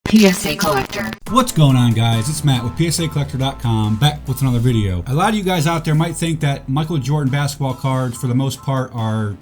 PSA Collector. What's going on, guys? It's Matt with PSAcollector.com, back with another video. A lot of you guys out there might think that Michael Jordan basketball cards, for the most part,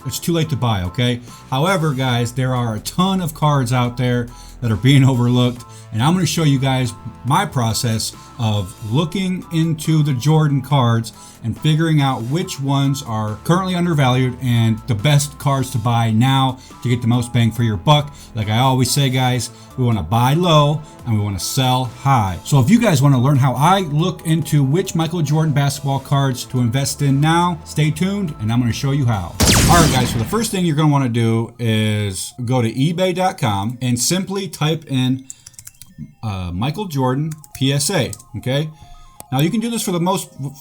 it's too late to buy, okay? However, guys, there are a ton of cards out there that are being overlooked, and I'm going to show you guys my process of looking into the Jordan cards and figuring out which ones are currently undervalued and the best cards to buy now to get the most bang for your buck. Like I always say, guys, we want to buy low and we want to sell high. So if you guys want to learn how I look into which Michael Jordan basketball cards to invest in now, stay tuned and I'm going to show you how. Alright guys, so the first thing you're going to want to do is go to eBay.com and simply type in Michael Jordan PSA, okay? Now you can do this for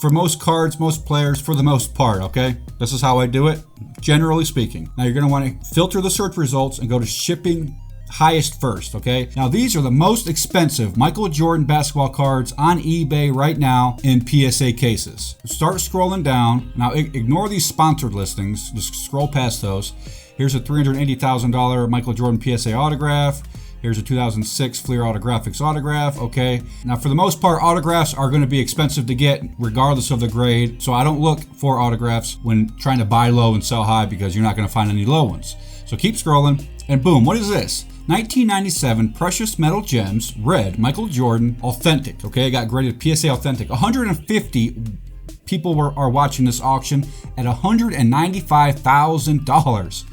most cards, most players, for the most part, okay? This is how I do it, generally speaking. Now you're going to want to filter the search results and go to shipping highest first, okay? Now these are the most expensive Michael Jordan basketball cards on eBay right now in PSA cases. Start scrolling down. Now ignore these sponsored listings, just scroll past those. Here's a $380,000 Michael Jordan PSA autograph. Here's a 2006 Fleer Autographics autograph, okay? Now for the most part, autographs are gonna be expensive to get regardless of the grade, so I don't look for autographs when trying to buy low and sell high because you're not gonna find any low ones. So keep scrolling, and boom, what is this? 1997 Precious Metal Gems, red, Michael Jordan, authentic, okay? I got graded PSA authentic. 150 people are watching this auction at $195,000.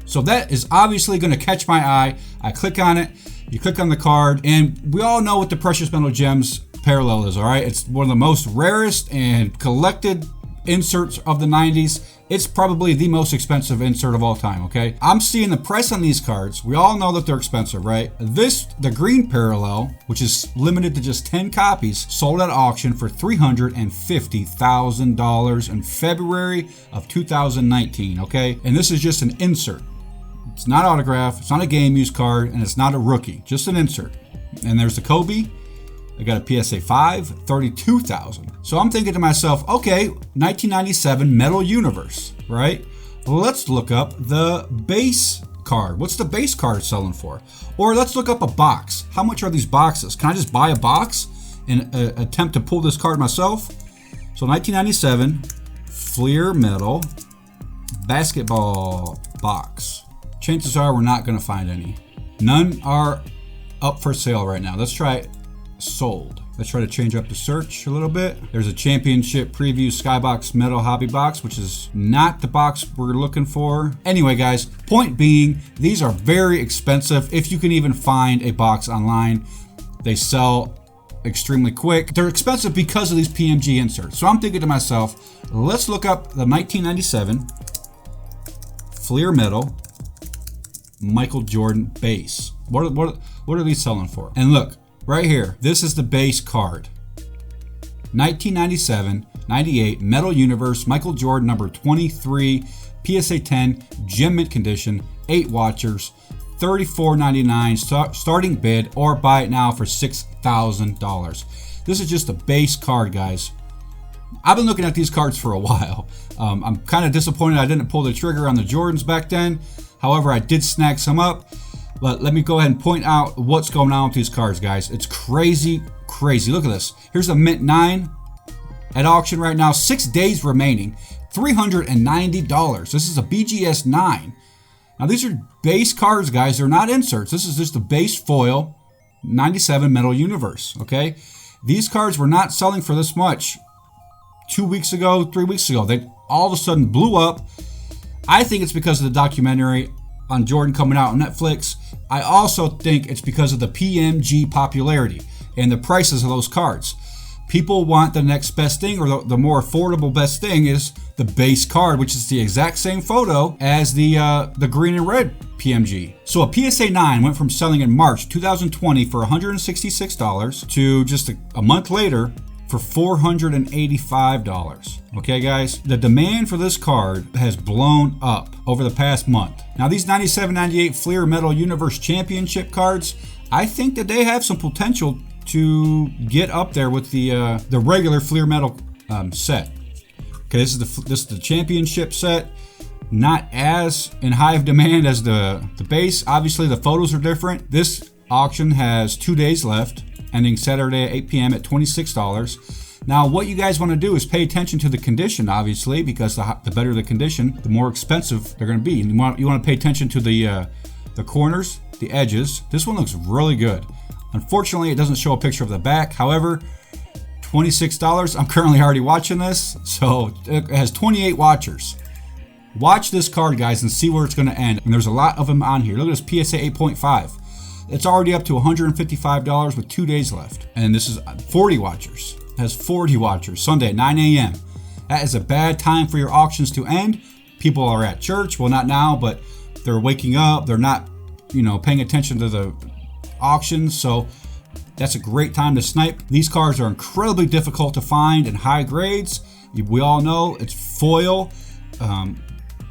So that is obviously going to catch my eye. I click on it, you click on the card, and we all know what the Precious Metal Gems parallel is, all right? It's one of the most rarest and collected inserts of the 90s. It's probably the most expensive insert of all time, okay? I'm seeing the price on these cards. We all know that they're expensive, right? The green parallel, which is limited to just 10 copies, sold at auction for $350,000 in February of 2019, okay? And this is just an insert. It's not autograph, it's not a game use card, and it's not a rookie, just an insert. And there's the Kobe. I got a PSA 5, 32,000. So I'm thinking to myself, okay, 1997 Metal Universe, right? Well, let's look up the base card. What's the base card selling for? Or let's look up a box. How much are these boxes? Can I just buy a box and attempt to pull this card myself? So 1997 Fleer Metal basketball box. Chances are we're not going to find any. None are up for sale right now. Let's try sold. Let's try to change up the search a little bit. There's a championship preview skybox metal hobby box, which is not the box we're looking for. Anyway, guys, point being, these are very expensive. If you can even find a box online, they sell extremely quick. They're expensive because of these PMG inserts. So I'm thinking to myself, let's look up the 1997 Fleer Metal Michael Jordan base. What are these selling for? And look, right here, this is the base card. 1997-98 Metal Universe Michael Jordan number 23 PSA 10 gem mint condition, 8 watchers, $34.99 starting bid, or buy it now for $6,000. This is just a base card, guys. I've been looking at these cards for a while. I'm kind of disappointed I didn't pull the trigger on the Jordans back then. However, I did snag some up. But let me go ahead and point out what's going on with these cards, guys. It's crazy, crazy. Look at this. Here's a Mint 9 at auction right now. 6 days remaining. $390. This is a BGS 9. Now, these are base cards, guys. They're not inserts. This is just a base foil 97 Metal Universe, okay? These cards were not selling for this much 2 weeks ago, 3 weeks ago. They all of a sudden blew up. I think it's because of the documentary on Jordan coming out on Netflix. I also think it's because of the PMG popularity and the prices of those cards. People want the next best thing, or the more affordable best thing is the base card, which is the exact same photo as the green and red PMG. So a PSA 9 went from selling in March 2020 for $166 to just a month later for $485. Okay, guys, the demand for this card has blown up over the past month. Now, these 97-98 Fleer Metal Universe Championship cards, I think that they have some potential to get up there with the regular Fleer Metal set. Okay, this is the championship set. Not as in high of demand as the base. Obviously, the photos are different. This Auction has 2 days left, ending Saturday at 8 p.m. at $26. Now, what you guys want to do is pay attention to the condition, obviously, because the better the condition, the more expensive they're going to be. And you want to pay attention to the corners, the edges. This one looks really good. Unfortunately, it doesn't show a picture of the back. However, $26. I'm currently already watching this, so it has 28 watchers. Watch this card, guys, and see where it's going to end. And there's a lot of them on here. Look at this PSA 8.5. It's already up to $155 with 2 days left. And this is 40 watchers. It has 40 watchers. Sunday at 9 a.m. That is a bad time for your auctions to end. People are at church. Well, not now, but they're waking up. They're not, paying attention to the auctions. So that's a great time to snipe. These cards are incredibly difficult to find in high grades. We all know it's foil.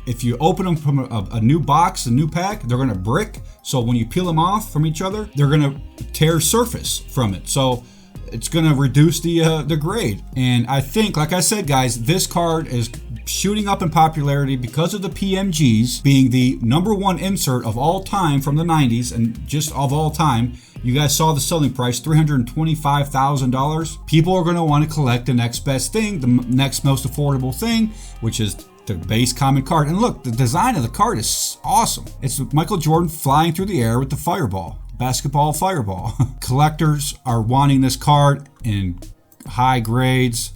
If you open them from a new box, a new pack, they're going to brick. So when you peel them off from each other, they're going to tear surface from it. So it's going to reduce the grade. And I think, like I said, guys, this card is shooting up in popularity because of the PMGs being the #1 insert of all time from the 90s and just of all time. You guys saw the selling price, $325,000. People are going to want to collect the next best thing, the next most affordable thing, which is the base common card. And look, the design of the card is awesome. It's Michael Jordan flying through the air with the fireball, basketball fireball. Collectors are wanting this card in high grades,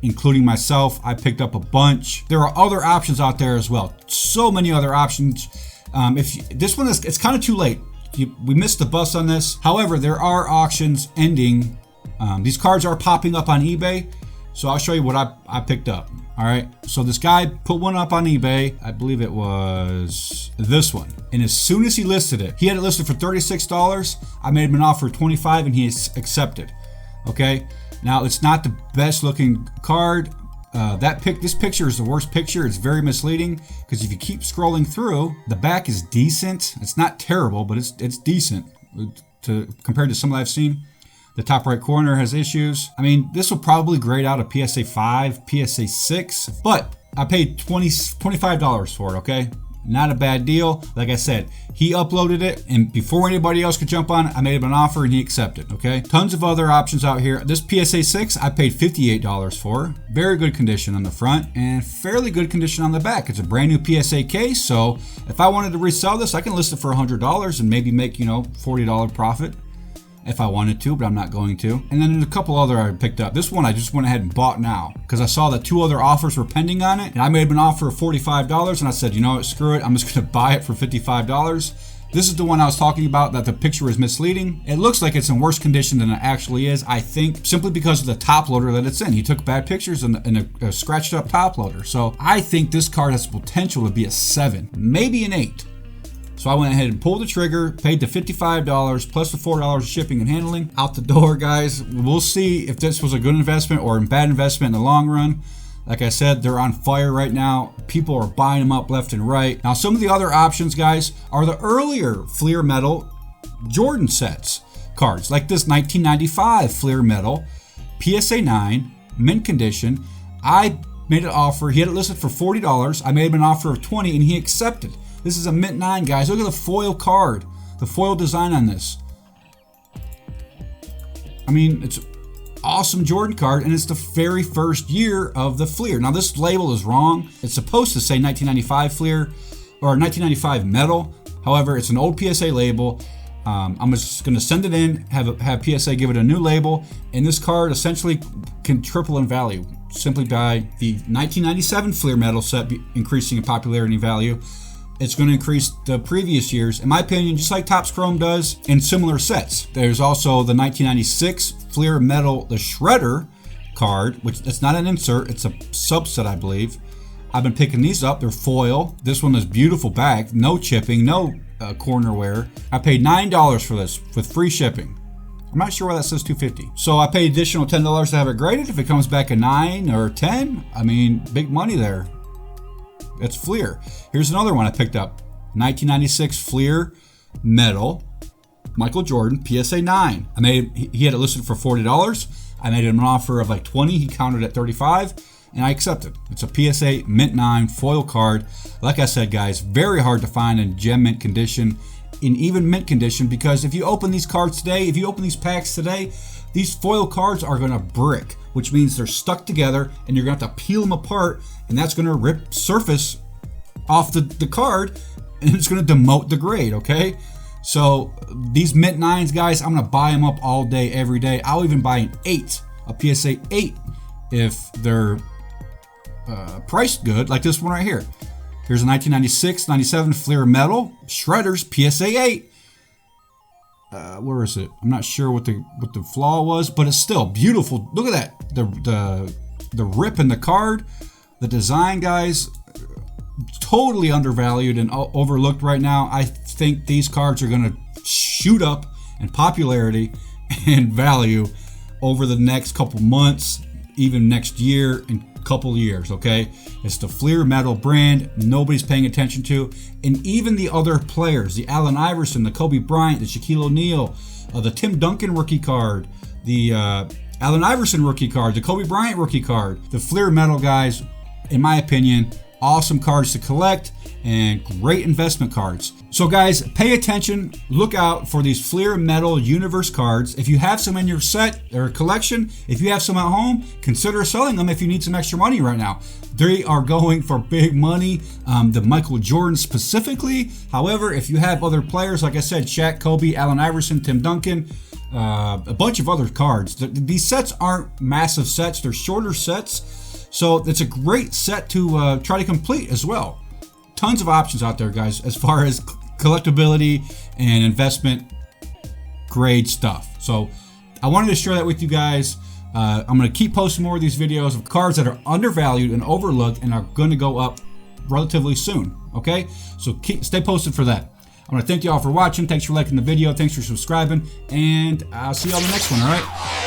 including myself. I picked up a bunch. There are other options out there as well. So many other options. This one it's kind of too late. We missed the bus on this. However, there are auctions ending. These cards are popping up on eBay. So I'll show you what I picked up. All right, so this guy put one up on eBay. I believe it was this one. And as soon as he listed it, he had it listed for $36. I made him an offer of $25 and he accepted. Okay, now it's not the best looking card. This picture is the worst picture. It's very misleading because if you keep scrolling through, the back is decent. It's not terrible, but it's decent compared to some that I've seen. The top right corner has issues. I mean, this will probably grade out a PSA 5, PSA 6, but I paid $25 for it, okay? Not a bad deal. Like I said, he uploaded it, and before anybody else could jump on it, I made him an offer and he accepted, okay? Tons of other options out here. This PSA 6, I paid $58 for. Very good condition on the front and fairly good condition on the back. It's a brand new PSA case, so if I wanted to resell this, I can list it for $100 and maybe make, $40 profit if I wanted to, but I'm not going to. And then there's a couple other I picked up. This one I just went ahead and bought now because I saw that 2 other offers were pending on it, and I made an offer of $45, and I said, you know what, screw it, I'm just gonna buy it for $55. This is the one I was talking about that the picture is misleading. It looks like it's in worse condition than it actually is, I think, simply because of the top loader that it's in. He took bad pictures in a scratched up top loader. So I think this card has potential to be a 7, maybe an 8. So I went ahead and pulled the trigger, paid the $55 plus the $4 shipping and handling out the door, guys. We'll see if this was a good investment or a bad investment in the long run. Like I said, they're on fire right now. People are buying them up left and right. Now, some of the other options, guys, are the earlier Fleer Metal Jordan sets cards, like this 1995 Fleer Metal PSA 9 mint condition. I made an offer. He had it listed for $40. I made him an offer of $20 and he accepted. This is a mint 9, guys. Look at the foil card, the foil design on this. I mean, it's awesome Jordan card, and it's the very first year of the Fleer. Now, this label is wrong. It's supposed to say 1995 Fleer or 1995 Metal. However, it's an old PSA label. I'm just going to send it in, have PSA give it a new label, and this card essentially can triple in value simply by the 1997 Fleer Metal set increasing in popularity and value. It's going to increase the previous years, in my opinion, just like Topps Chrome does in similar sets. There's also the 1996 Fleer Metal, the Shredder card, which it's not an insert, it's a subset, I believe. I've been picking these up. They're foil. This one is beautiful back, no chipping, no corner wear. I paid $9 for this with free shipping. I'm not sure why that says $250. So I paid additional $10 to have it graded. If it comes back a 9 or 10, I mean, big money there. It's Fleer. Here's another one I picked up. 1996 Fleer Metal Michael Jordan PSA 9. He had it listed for $40. I made him an offer of like $20. He countered at $35, and I accepted. It's a PSA mint 9 foil card. Like I said, guys, very hard to find in gem mint condition in even mint condition, because if you open these cards today, if you open these packs today, these foil cards are going to brick, which means they're stuck together and you're going to have to peel them apart, and that's going to rip surface off the card, and it's going to demote the grade, okay? So these mint 9s, guys, I'm going to buy them up all day, every day. I'll even buy an 8, a PSA 8, if they're priced good, like this one right here. Here's a 1996, 97 Fleer Metal Shredders PSA 8. Where is it? I'm not sure what the flaw was, but it's still beautiful. Look at that. The rip in the card, the design, guys, totally undervalued and overlooked right now. I think these cards are going to shoot up in popularity and value over the next couple months, even next year and couple years, okay? It's the Fleer Metal brand nobody's paying attention to, and even the other players, the Allen Iverson, the Kobe Bryant, the Shaquille O'Neal, the Tim Duncan rookie card, the Allen Iverson rookie card, the Kobe Bryant rookie card, the Fleer Metal, guys, in my opinion, awesome cards to collect and great investment cards. So guys, pay attention, look out for these Fleer Metal Universe cards. If you have some in your set or collection, if you have some at home, consider selling them if you need some extra money right now. They are going for big money, the Michael Jordan specifically. However, if you have other players, like I said, Shaq, Kobe, Allen Iverson, Tim Duncan, a bunch of other cards. These sets aren't massive sets, they're shorter sets. So it's a great set to try to complete as well. Tons of options out there, guys, as far as collectability and investment grade stuff. So I wanted to share that with you guys. I'm going to keep posting more of these videos of cards that are undervalued and overlooked and are going to go up relatively soon. Okay, so stay posted for that. I want to thank you all for watching. Thanks for liking the video. Thanks for subscribing, and I'll see you on the next one. All right.